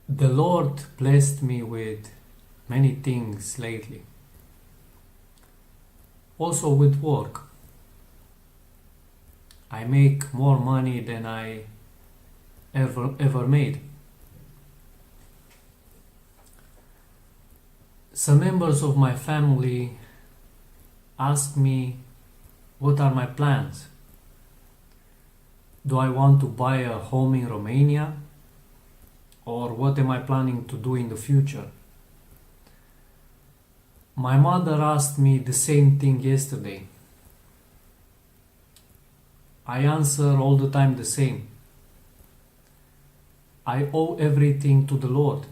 The Lord blessed me with many things lately, also with work. I make more money than I ever made. Some members of my family ask me what are my plans. Do I want to buy a home in Romania? Or what am I planning to do in the future? My mother asked me the same thing yesterday. I answer all the time the same. I owe everything to the Lord.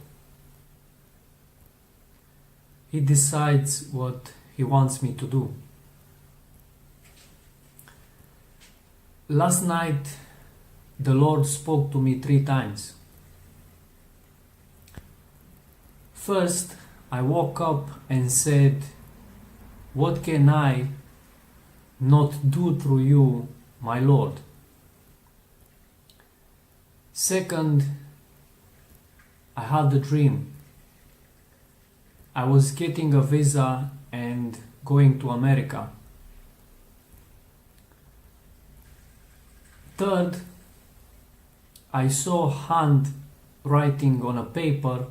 He decides what He wants me to do. Last night, the Lord spoke to me 3 times. First, I woke up and said, "What can I not do through you, my Lord?" Second, I had a dream. I was getting a visa and going to America. Third, I saw a hand writing on a paper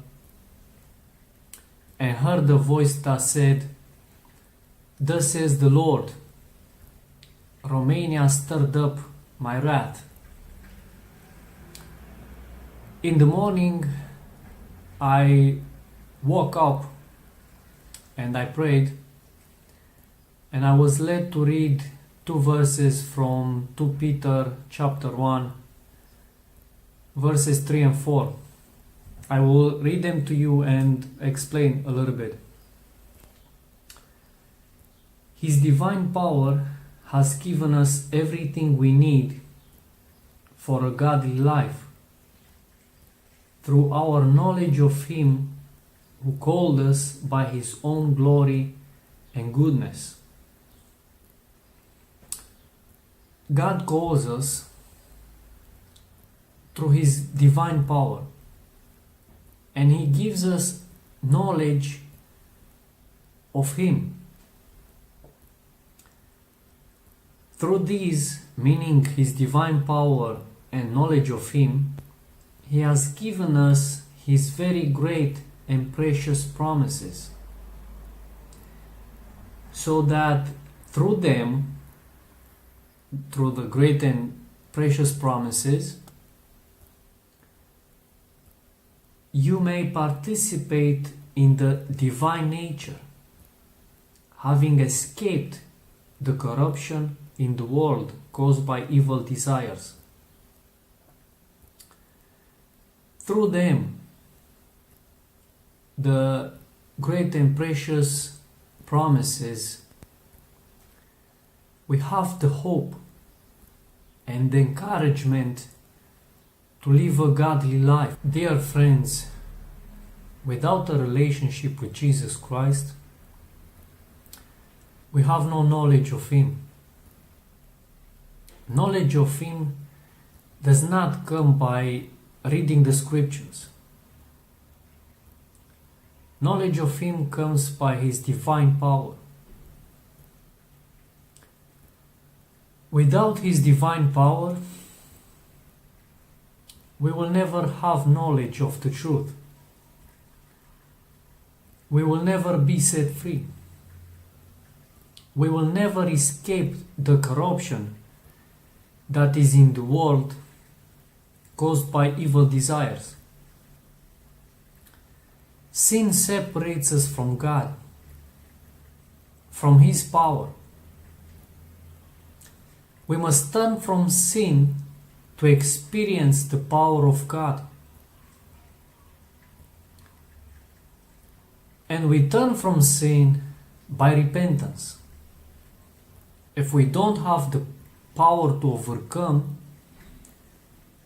and heard a voice that said, "Thus says the Lord, Romania stirred up my wrath." In the morning, I woke up and I prayed, and I was led to read 2 verses from 2 Peter chapter 1, verses 3 and 4. I will read them to you and explain a little bit. His divine power has given us everything we need for a godly life through our knowledge of Him who called us by His own glory and goodness. God calls us through His divine power, and He gives us knowledge of Him. Through these, meaning His divine power and knowledge of Him, He has given us His very great and precious promises, so that through them, through the great and precious promises, you may participate in the divine nature, having escaped the corruption in the world caused by evil desires. Through them, the great and precious promises, we have the hope and the encouragement to live a godly life. Dear friends, without a relationship with Jesus Christ, we have no knowledge of Him. Knowledge of Him does not come by reading the scriptures. Knowledge of Him comes by His divine power. Without His divine power, we will never have knowledge of the truth. We will never be set free. We will never escape the corruption that is in the world caused by evil desires. Sin separates us from God, from His power. We must turn from sin to experience the power of God. And we turn from sin by repentance. If we don't have the power to overcome,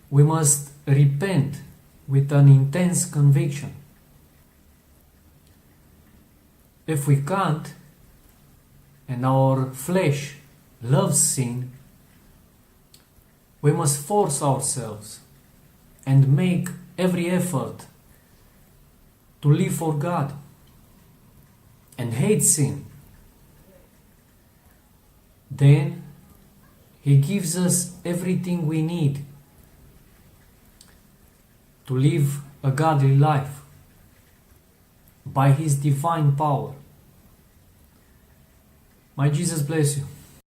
we must repent with an intense conviction. If we can't, and our flesh loves sin, we must force ourselves and make every effort to live for God and hate sin, then He gives us everything we need to live a godly life by His divine power. May Jesus bless you.